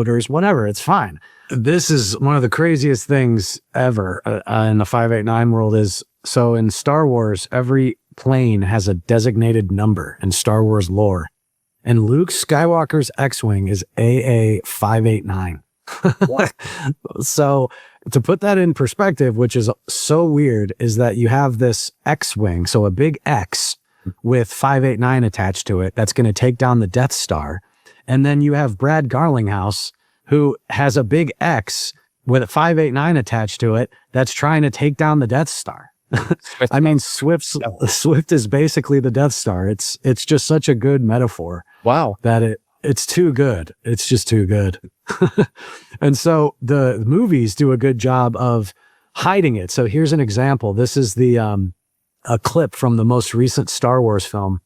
decoders, whatever, it's fine. This is one of the craziest things ever in the 589 world is, so in Star Wars, every plane has a designated number in Star Wars lore. And Luke Skywalker's X-Wing is AA 589. So to put that in perspective, which is so weird, is that you have this X-Wing, so a big X with 589 attached to it, that's going to take down the Death Star. And then you have Brad Garlinghouse, who has a big X with a 589 attached to it, that's trying to take down the Death Star. I mean, Swift is basically the Death Star. It's just such a good metaphor. Wow. That it's too good. It's just too good. And so the movies do a good job of hiding it. So here's an example. This is the a clip from the most recent Star Wars film.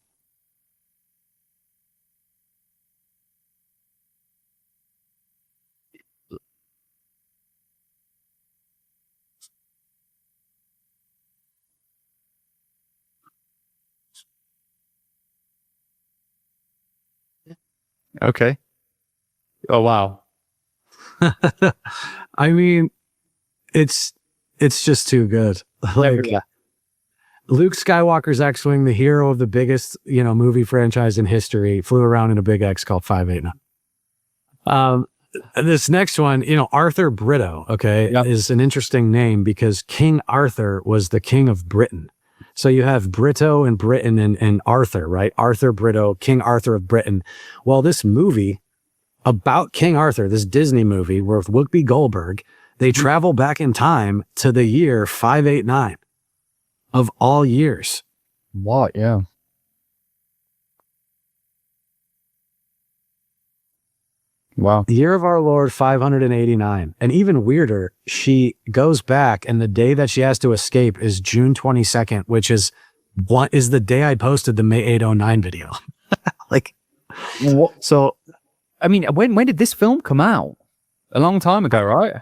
Okay. Oh, wow. I mean, it's just too good. Like, Luke Skywalker's X-Wing, the hero of the biggest, movie franchise in history, flew around in a big X called 589. This next one, Arthur Brito, is an interesting name because King Arthur was the king of Britain. So you have Brito and Britain and Arthur, right? Arthur Brito, King Arthur of Britain. Well, this movie about King Arthur, this Disney movie with Whoopi Goldberg, they travel back in time to the year 589 of all years. What? Yeah. Wow. The year of our Lord 589. And even weirder, she goes back and the day that she has to escape is June 22nd, which is the day I posted the May 809 video. Like, what? So, I mean, when did this film come out? A long time ago, right?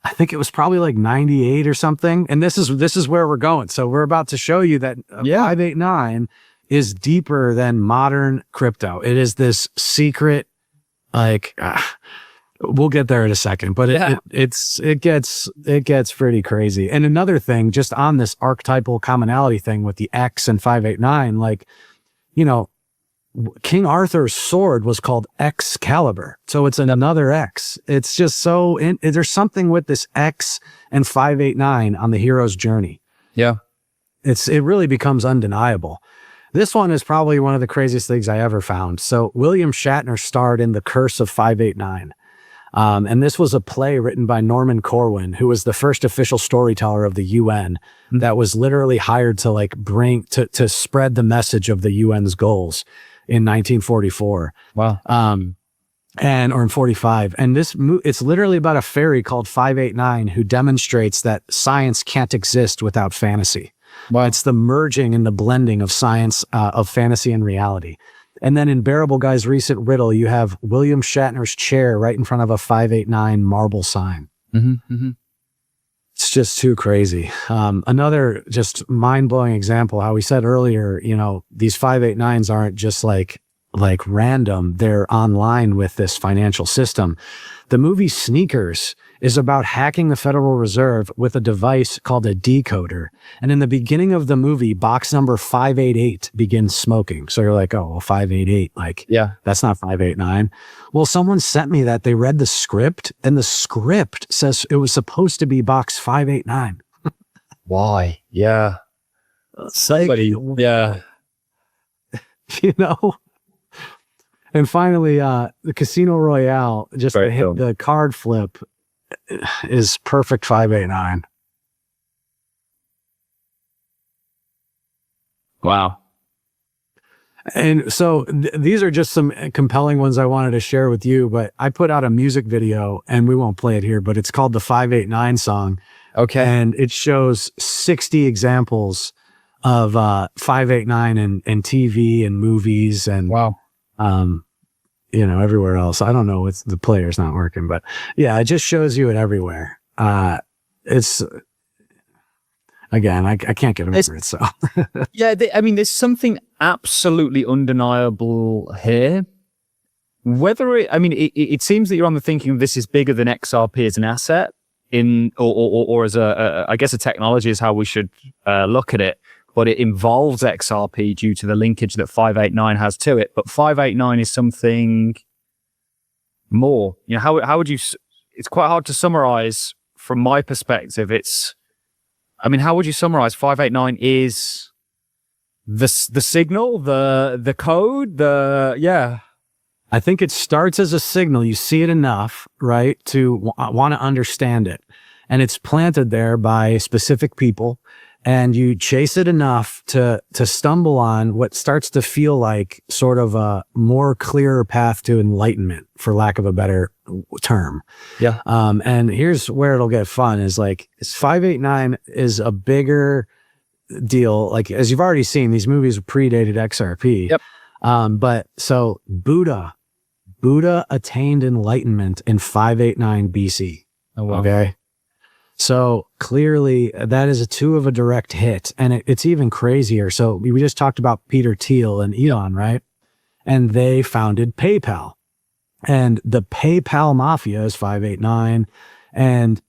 I think it was probably like 98 or something. And this is where we're going. So we're about to show you that 589 is deeper than modern crypto. It is this secret, like, we'll get there in a second, but it gets pretty crazy. And another thing, just on this archetypal commonality thing with the X and 589, like, King Arthur's sword was called Excalibur. So it's another X. It's just there's something with this X and 589 on the hero's journey. Yeah. It really becomes undeniable. This one is probably one of the craziest things I ever found. So William Shatner starred in The Curse of 589. And this was a play written by Norman Corwin, who was the first official storyteller of the UN that was literally hired to to spread the message of the UN's goals in 1944. Wow. Or in 45. And it's literally about a fairy called 589 who demonstrates that science can't exist without fantasy. Wow. It's the merging and the blending of science, of fantasy and reality. And then in Bearable Guy's recent riddle, you have William Shatner's chair right in front of a 589 marble sign. It's just too crazy. Another just mind-blowing example, how we said earlier, these 589s aren't just like random. They're online with this financial system. The movie Sneakers is about hacking the Federal Reserve with a device called a decoder. And in the beginning of the movie, box number 588 begins smoking. So you're like, oh, well, 588, that's not 589. Well, someone sent me that. They read the script, and the script says it was supposed to be box 589. Why? Yeah. Somebody, yeah. And finally, the Casino Royale, just the card flip is perfect 589. Wow. And so these are just some compelling ones I wanted to share with you, but I put out a music video and we won't play it here, but it's called the 589 song. Okay. And it shows 60 examples of 589 in TV and movies and wow. Everywhere else. I don't know, the player's not working, but yeah, it just shows you it everywhere. It's again, I can't get over it. So yeah, I mean, there's something absolutely undeniable here. Whether it, I mean, it seems that you're on the thinking of this is bigger than XRP as an asset or as I guess a technology is how we should look at it. But it involves XRP due to the linkage that 589 has to it. But 589 is something more. You know, how would you? It's quite hard to summarize from my perspective. How would you summarize 589 is the signal, the code, yeah. I think it starts as a signal. You see it enough, right, to want to understand it. And it's planted there by specific people. And you chase it enough to stumble on what starts to feel like sort of a more clearer path to enlightenment, for lack of a better term. Yeah. And here's where it'll get fun is like 589 is a bigger deal. Like, as you've already seen, these movies predated XRP. Yep. But so Buddha attained enlightenment in 589 BC. Oh, wow. Okay. So clearly that is a 2 of a direct hit, and it's even crazier. So we just talked about Peter Thiel and Elon, right? And they founded PayPal, and the PayPal mafia is 589. And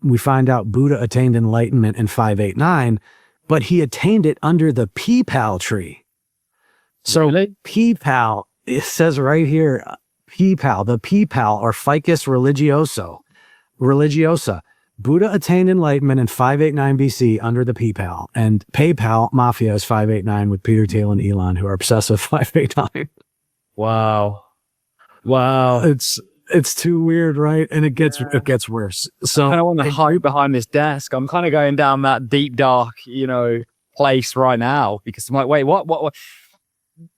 we find out Buddha attained enlightenment in 589, but he attained it under the PayPal tree. So really? PayPal, it says right here, PayPal, the PayPal or Ficus religiosa. Buddha attained enlightenment in 589 BC under the PayPal, and PayPal mafia is 589 with Peter Thiel and Elon, who are obsessed with 589. Wow. It's too weird, right? And it gets worse. So I kind of want to hide behind this desk. I'm kind of going down that deep, dark, place right now because I'm like, wait, what?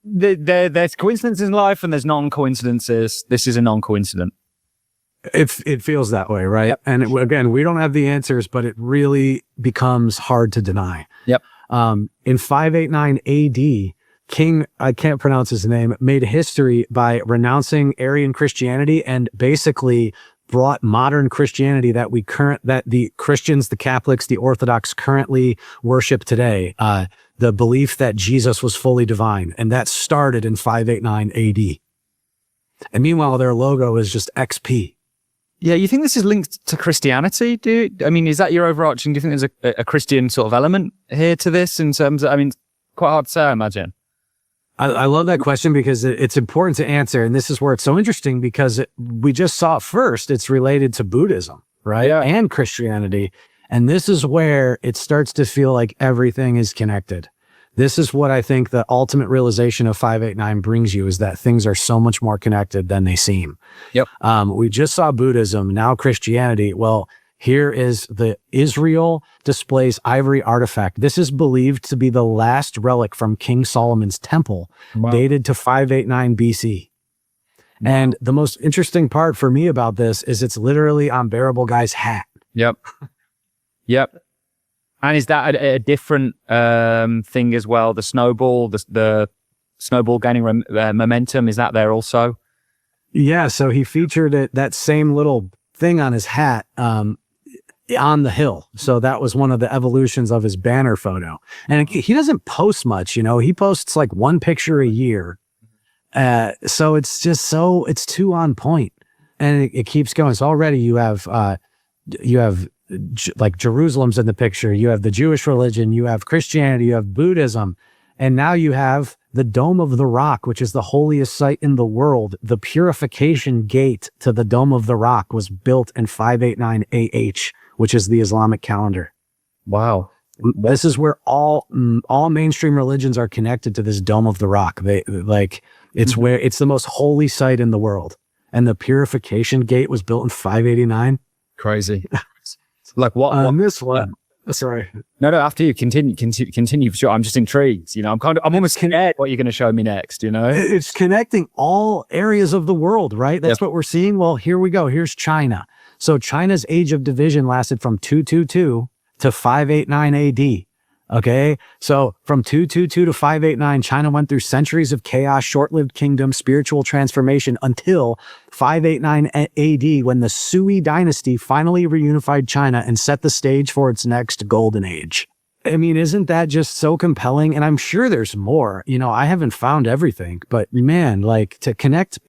There's coincidences in life and there's non-coincidences. This is a non-coincident. It feels that way, right? Yep. And again, we don't have the answers, but it really becomes hard to deny. Yep. In 589 AD, King, I can't pronounce his name, made history by renouncing Arian Christianity and basically brought modern Christianity that the Christians, the Catholics, the Orthodox currently worship today. The belief that Jesus was fully divine, and that started in 589 AD. And meanwhile, their logo is just XP. Yeah, you think this is linked to Christianity, dude? I mean, is that your overarching? Do you think there's a Christian sort of element here to this in terms of, quite hard to say, I imagine. I love that question because it's important to answer. And this is where it's so interesting because we just saw it first. It's related to Buddhism, right? Yeah. And Christianity. And this is where it starts to feel like everything is connected. This is what I think the ultimate realization of 589 brings you, is that things are so much more connected than they seem. Yep. We just saw Buddhism, now Christianity. Well, here is the Israel displays ivory artifact. This is believed to be the last relic from King Solomon's temple, Wow. dated to 589 BC. Wow. And the most interesting part for me about this is it's literally on Bearable Guy's hat. Yep. Yep. And is that a different thing as well? The snowball, the snowball gaining momentum, is that there also? Yeah, so he featured that same little thing on his hat on the hill. So that was one of the evolutions of his banner photo. And he doesn't post much, he posts like one picture a year. So it's just it's too on point. And it keeps going. So already you have like Jerusalem's in the picture, you have the Jewish religion, you have Christianity, you have Buddhism, and now you have the Dome of the Rock, which is the holiest site in the world. The purification gate to the Dome of the Rock was built in 589 AH, which is the Islamic calendar. Wow. This is where all mainstream religions are connected to this Dome of the Rock. It's where it's the most holy site in the world. And the purification gate was built in 589. Crazy. Like what? This one. Sorry. No, after you continue for sure. I'm just intrigued. I'm almost scared what you're going to show me next, It's connecting all areas of the world, right? That's what we're seeing. Well, here we go. Here's China. So China's age of division lasted from 222 to 589 AD. Okay. So from 222 to 589, China went through centuries of chaos, short-lived kingdom, spiritual transformation until 589 AD, when the Sui dynasty finally reunified China and set the stage for its next golden age. I mean, isn't that just so compelling? And I'm sure there's more. I haven't found everything, but man, like to connect